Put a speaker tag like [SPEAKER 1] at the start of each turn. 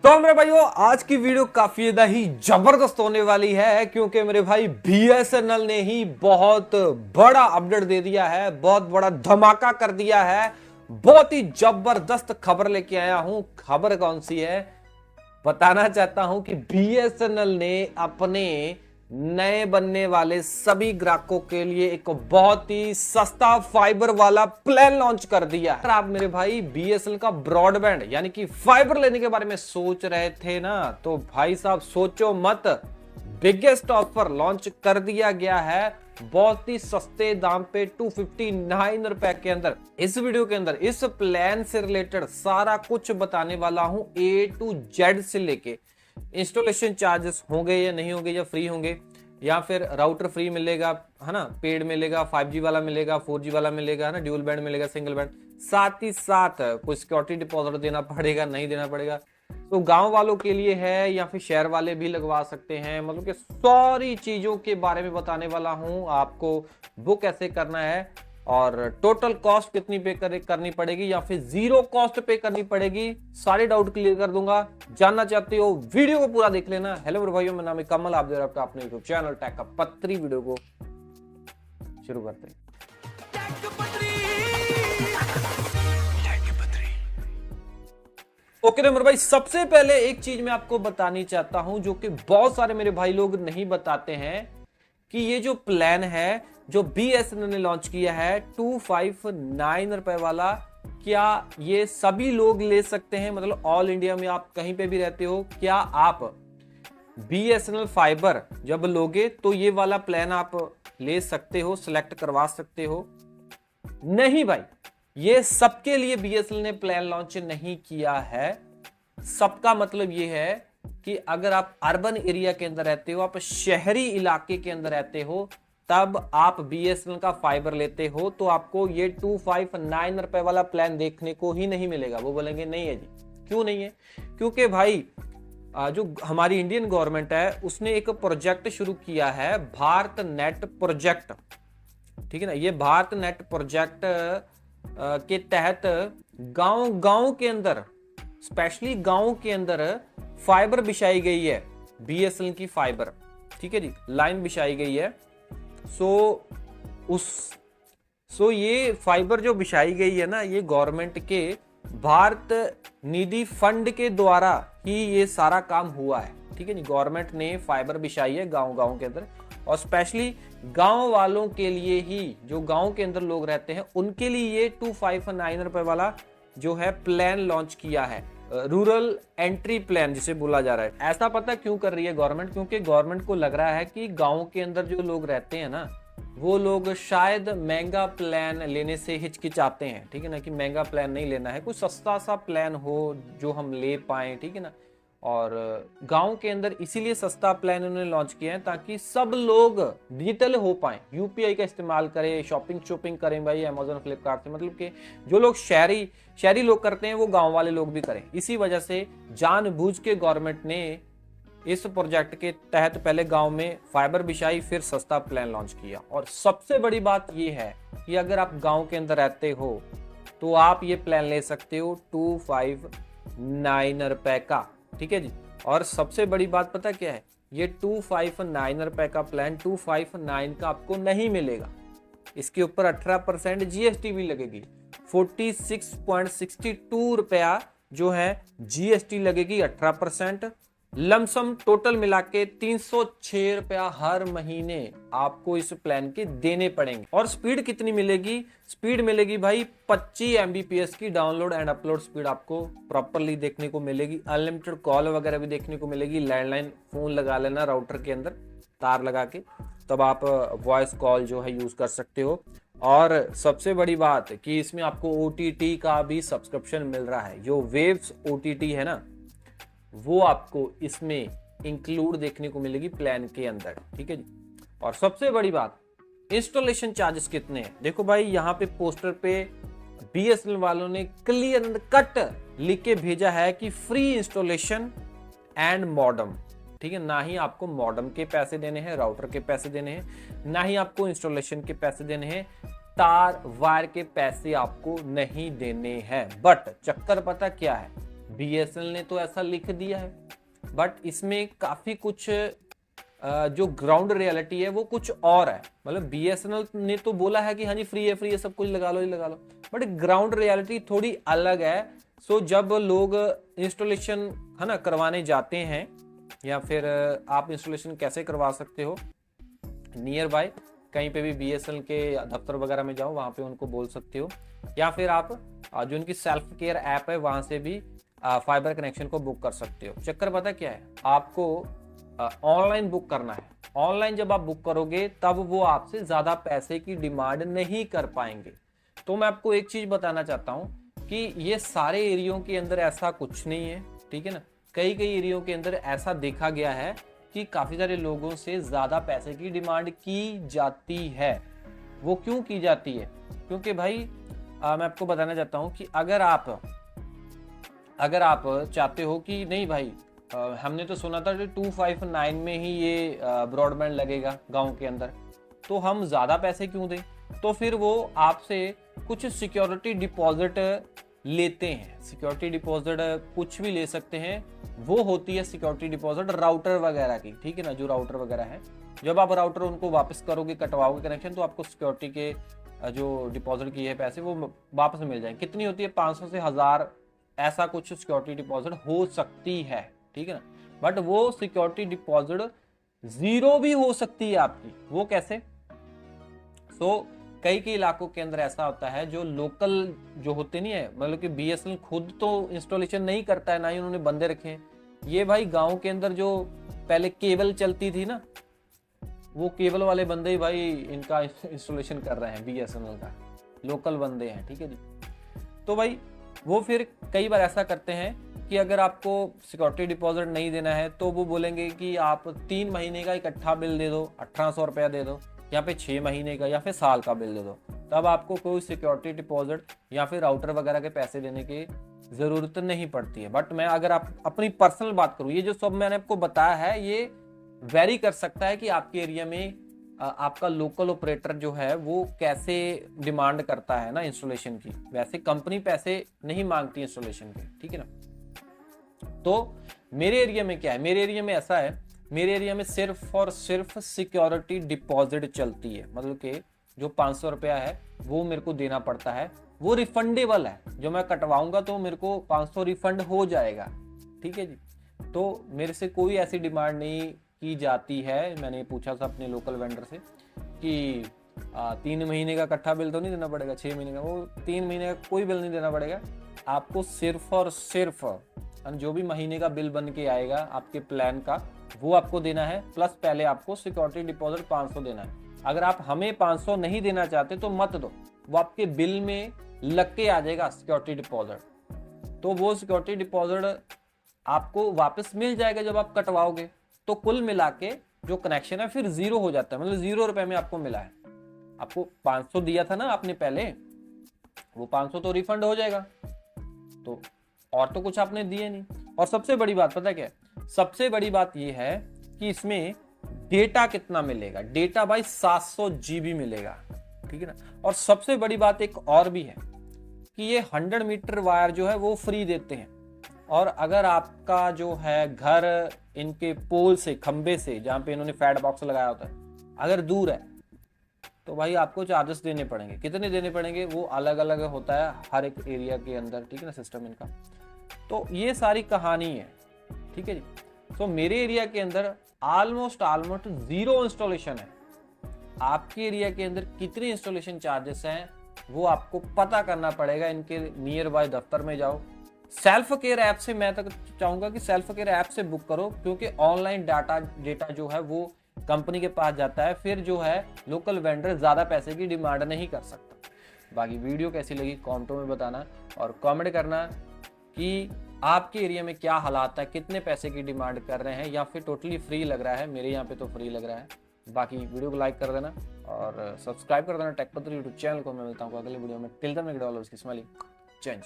[SPEAKER 1] तो मेरे भाइयों आज की वीडियो काफी ज्यादा ही जबरदस्त होने वाली है क्योंकि मेरे भाई बीएसएनएल ने ही बहुत बड़ा अपडेट दे दिया है, बहुत बड़ा धमाका कर दिया है। बहुत ही जबरदस्त खबर लेके आया हूं। खबर कौन सी है बताना चाहता हूं कि बीएसएनएल ने अपने नए बनने वाले सभी ग्राहकों के लिए एक बहुत ही सस्ता फाइबर वाला प्लान लॉन्च कर दिया है। अगर आप मेरे भाई बीएसएनएल का ब्रॉडबैंड यानी कि फाइबर लेने के बारे में सोच रहे थे ना, तो भाई साहब सोचो मत, बिगेस्ट ऑफर लॉन्च कर दिया गया है बहुत ही सस्ते दाम पे 259 रुपए के अंदर। इस वीडियो के अंदर इस प्लान से रिलेटेड सारा कुछ बताने वाला हूं, ए टू जेड से लेके इंस्टॉलेशन चार्जेस होंगे या नहीं होंगे, या फ्री होंगे, या फिर राउटर फ्री मिलेगा है ना, पेड मिलेगा, 5G वाला मिलेगा, 4G वाला मिलेगा है ना, ड्यूल बैंड मिलेगा, सिंगल बैंड, साथ ही साथ कोई सिक्योरिटी डिपॉजिट देना पड़ेगा नहीं देना पड़ेगा, तो गांव वालों के लिए है या फिर शहर वाले भी लगवा सकते हैं। मतलब कि सारी चीजों के बारे में बताने वाला हूं आपको, बुक कैसे करना है और टोटल कॉस्ट कितनी पे करनी पड़ेगी या फिर जीरो कॉस्ट पे करनी पड़ेगी, सारे डाउट क्लियर कर दूंगा। जानना चाहते हो वीडियो को पूरा देख लेना। हेलो मेरे भाइयों, मेरा नाम है कमल, आप देख रहे हो अपने यूट्यूब चैनल टेक का पत्री। वीडियो को शुरू करते हैं। ओके मेरे भाई, सबसे पहले एक चीज मैं आपको बतानी चाहता हूं जो कि बहुत सारे मेरे भाई लोग नहीं बताते हैं कि ये जो प्लान है जो बीएसएनएल ने लॉन्च किया है 259 रुपए वाला, क्या ये सभी लोग ले सकते हैं? मतलब ऑल इंडिया में आप कहीं पे भी रहते हो, क्या आप बीएसएनएल फाइबर जब लोगे तो ये वाला प्लान आप ले सकते हो, सिलेक्ट करवा सकते हो? नहीं भाई, ये सबके लिए बीएसएनएल ने प्लान लॉन्च नहीं किया है। सबका मतलब ये है कि अगर आप अर्बन एरिया के अंदर रहते हो, आप शहरी इलाके के अंदर रहते हो, तब आप बीएसएनएल का फाइबर लेते हो तो आपको ये 259 रुपए वाला प्लान देखने को ही नहीं मिलेगा। वो बोलेंगे नहीं है जी। क्यों नहीं है? क्योंकि भाई जो हमारी इंडियन गवर्नमेंट है उसने एक प्रोजेक्ट शुरू किया है, भारत नेट प्रोजेक्ट, ठीक है ना। ये भारत नेट प्रोजेक्ट के तहत गांव के अंदर, स्पेशली गांव के अंदर फाइबर बिछाई गई है, बीएसएनएल की फाइबर, ठीक है जी, लाइन बिछाई गई है। ये फाइबर जो बिछाई गई है ना, ये गवर्नमेंट के भारत निधि फंड के द्वारा ही ये सारा काम हुआ है, ठीक है जी। गवर्नमेंट ने फाइबर बिछाई है गांव के अंदर, और स्पेशली गांव वालों के लिए ही, जो गांव के अंदर लोग रहते हैं उनके लिए ये 259 रुपए वाला जो है प्लान लॉन्च किया है, रूरल एंट्री प्लान जिसे बोला जा रहा है। ऐसा पता क्यों कर रही है गवर्नमेंट? क्योंकि गवर्नमेंट को लग रहा है कि गांव के अंदर जो लोग रहते हैं ना, वो लोग शायद महंगा प्लान लेने से हिचकिचाते हैं, ठीक है ना, कि महंगा प्लान नहीं लेना है, कुछ सस्ता सा प्लान हो जो हम ले पाए, ठीक है ना। और गांव के अंदर इसीलिए सस्ता प्लान उन्होंने लॉन्च किया है ताकि सब लोग डिजिटल हो पाए, यूपीआई का इस्तेमाल करें, शॉपिंग करें भाई अमेज़न फ्लिपकार्ट से। मतलब कि जो लोग शहरी लोग करते हैं वो गांव वाले लोग भी करें। इसी वजह से जानबूझ के गवर्नमेंट ने इस प्रोजेक्ट के तहत पहले गांव में फाइबर बिछाई, फिर सस्ता प्लान लॉन्च किया। और सबसे बड़ी बात यह है कि अगर आप गांव के अंदर रहते हो तो आप ये प्लान ले सकते हो 259 रुपए का, ठीक है जी। और सबसे बड़ी बात पता क्या है, ये 259 रुपए का प्लान 259 का आपको नहीं मिलेगा, इसके ऊपर 18% जीएसटी भी लगेगी, 46.62 रुपया जो है जीएसटी लगेगी, 18%। लमसम टोटल मिला के 306 रुपया हर महीने आपको इस प्लान के देने पड़ेंगे। और स्पीड कितनी मिलेगी? स्पीड मिलेगी भाई 25 MBPS की डाउनलोड एंड अपलोड स्पीड आपको प्रॉपरली देखने को मिलेगी। अनलिमिटेड कॉल वगैरह भी देखने को मिलेगी। लैंडलाइन फोन लगा लेना राउटर के अंदर तार लगा के, तब आप वॉइस कॉल जो है यूज कर सकते हो। और सबसे बड़ी बात कि इसमें आपको OTT का भी सब्सक्रिप्शन मिल रहा है, जो वेव्स OTT है ना, वो आपको इसमें इंक्लूड देखने को मिलेगी प्लान के अंदर, ठीक है जी। और सबसे बड़ी बात, इंस्टॉलेशन चार्जेस कितने हैं? देखो भाई, यहाँ पे पोस्टर पे बीएसएनएल वालों ने क्लियर एंड कट लिख के भेजा है कि फ्री इंस्टॉलेशन एंड मॉडम, ठीक है। ना ही आपको मॉडम के पैसे देने हैं, राउटर के पैसे देने हैं, ना ही आपको इंस्टॉलेशन के पैसे देने हैं, तार वायर के पैसे आपको नहीं देने हैं। बट चक्कर पता क्या है, BSNL ने तो ऐसा लिख दिया है, बट इसमें काफी कुछ जो ग्राउंड रियलिटी है वो कुछ और है। मतलब BSNL ने तो बोला है कि हाँ जी फ्री है सब कुछ लगा लो ही लगा लो, बट ग्राउंड रियलिटी थोड़ी अलग है। सो जब लोग इंस्टॉलेशन है ना करवाने जाते हैं, या फिर आप इंस्टॉलेशन कैसे करवा सकते हो, नियर बाय कहीं पे भी BSNL के दफ्तर वगैरह में जाओ, वहां पे उनको बोल सकते हो, या फिर आप जो उनकी सेल्फ केयर ऐप है वहां से भी फाइबर कनेक्शन को बुक कर सकते हो। चक्कर पता क्या है, आपको ऑनलाइन बुक करना है। ऑनलाइन जब आप बुक करोगे तब वो आपसे ज्यादा पैसे की डिमांड नहीं कर पाएंगे। तो मैं आपको एक चीज बताना चाहता हूं कि ये सारे एरियो के अंदर ऐसा कुछ नहीं है, ठीक है ना। कई एरियो के अंदर ऐसा देखा गया है कि काफी सारे लोगों से ज्यादा पैसे की डिमांड की जाती है। वो क्यों की जाती है? क्योंकि भाई मैं आपको बताना चाहता हूं कि अगर आप चाहते हो कि नहीं भाई हमने तो सुना था कि 259 में ही ये ब्रॉडबैंड लगेगा गांव के अंदर, तो हम ज्यादा पैसे क्यों दें? तो फिर वो आपसे कुछ सिक्योरिटी डिपॉजिट लेते हैं। सिक्योरिटी डिपॉजिट कुछ भी ले सकते हैं, वो होती है सिक्योरिटी डिपॉजिट राउटर वगैरह की, ठीक है ना। जो राउटर वगैरह है, जब आप राउटर उनको वापस करोगे, कटवाओगे कनेक्शन, तो आपको सिक्योरिटी के जो डिपॉजिट किए पैसे वो वापस मिल जाएंगे। कितनी होती है? 500 से 1000 ऐसा कुछ सिक्योरिटी डिपॉजिट हो सकती है, ठीक है ना। बट वो सिक्योरिटी डिपॉजिट जीरो भी हो सकती है आपकी। वो कैसे? कई इलाकों के अंदर ऐसा होता है, जो लोकल जो होते नहीं है, मतलब कि BSNL खुद तो इंस्टॉलेशन नहीं करता है, ना ही उन्होंने बंदे रखे हैं। ये भाई गांव के अंदर जो पहले केबल चलती थी ना, वो केबल वाले बंदे ही भाई इनका इंस्टॉलेशन कर रहे हैं BSNL का, लोकल बंदे हैं, ठीक है जी। तो भाई वो फिर कई बार ऐसा करते हैं कि अगर आपको सिक्योरिटी डिपॉजिट नहीं देना है तो वो बोलेंगे कि आप 3 महीने का इकट्ठा बिल दे दो, 1800 रुपया दे दो, या फिर 6 महीने का या फिर साल का बिल दे दो। तब आपको कोई सिक्योरिटी डिपॉजिट या फिर राउटर वगैरह के पैसे देने की जरूरत नहीं पड़ती है। बट मैं अगर आप अपनी पर्सनल बात करूँ, ये जो सब मैंने आपको बताया है ये वेरी कर सकता है कि आपके एरिया में आपका लोकल ऑपरेटर जो है वो कैसे डिमांड करता है ना इंस्टॉलेशन की। वैसे कंपनी पैसे नहीं मांगती इंस्टॉलेशन के, ठीक है ना। तो मेरे एरिया में क्या है, मेरे एरिया में ऐसा है, मेरे एरिया में सिर्फ और सिर्फ सिक्योरिटी डिपॉजिट चलती है। मतलब कि जो 500 रुपया है वो मेरे को देना पड़ता है, वो रिफंडेबल है। जो मैं कटवाऊंगा तो मेरे को 500 रिफंड हो जाएगा, ठीक है जी। तो मेरे से कोई ऐसी डिमांड नहीं की जाती है। मैंने पूछा था अपने लोकल वेंडर से कि 3 महीने का इकट्ठा बिल तो नहीं देना पड़ेगा, 6 महीने का, वो 3 महीने का कोई बिल नहीं देना पड़ेगा आपको। सिर्फ और सिर्फ जो भी महीने का बिल बन के आएगा आपके प्लान का वो आपको देना है, प्लस पहले आपको सिक्योरिटी डिपॉजिट 500 देना है। अगर आप हमें 500 नहीं देना चाहते तो मत दो, वो आपके बिल में लग के आ जाएगा सिक्योरिटी डिपॉजिट। तो वो सिक्योरिटी डिपॉजिट आपको वापस मिल जाएगा जब आप कटवाओगे। तो कुल मिला के जो कनेक्शन है फिर जीरो हो जाता है, मतलब 0 रुपए में आपको मिला है। आपको 500 दिया था ना आपने पहले, वो 500 तो रिफंड हो जाएगा, तो और तो कुछ आपने दिए नहीं। और सबसे बड़ी बात पता क्या है, सबसे बड़ी बात ये है कि इसमें डेटा कितना मिलेगा। डेटा भाई 700 GB मिलेगा, ठीक है ना। और सबसे बड़ी बात एक और भी है कि ये 100 मीटर वायर जो है वो फ्री देते हैं। और अगर आपका जो है घर इनके पोल से, खंबे से, जहां पे इन्होंने फैट बॉक्स लगाया होता है, अगर दूर है तो भाई आपको चार्जेस देने पड़ेंगे। कितने देने पड़ेंगे वो अलग अलग होता है हर एक एरिया के अंदर, ठीक है ना, सिस्टम इनका। तो ये सारी कहानी है, ठीक है जी। तो मेरे एरिया के अंदर ऑलमोस्ट 0 इंस्टॉलेशन है। आपके एरिया के अंदर कितने इंस्टॉलेशन चार्जेस हैं वो आपको पता करना पड़ेगा। इनके नियर बाय दफ्तर में जाओ। सेल्फ केयर ऐप से मैं तक चाहूंगा कि सेल्फ केयर ऐप से बुक करो, क्योंकि ऑनलाइन डेटा जो है वो कंपनी के पास जाता है, फिर जो है लोकल वेंडर ज्यादा पैसे की डिमांड नहीं कर सकता। बाकी वीडियो कैसी लगी कमेंटों में बताना, और कमेंट करना कि आपके एरिया में क्या हालात है, कितने पैसे की डिमांड कर रहे हैं, या फिर टोटली फ्री लग रहा है। मेरे यहाँ पे तो फ्री लग रहा है। बाकी वीडियो को लाइक कर देना और सब्सक्राइब कर देना टेक पत्र यूट्यूब चैनल को। मैं मिलता हूँ अगले वीडियो में। टिल देन मैं उसकी स्माइलिंग जय हिंद।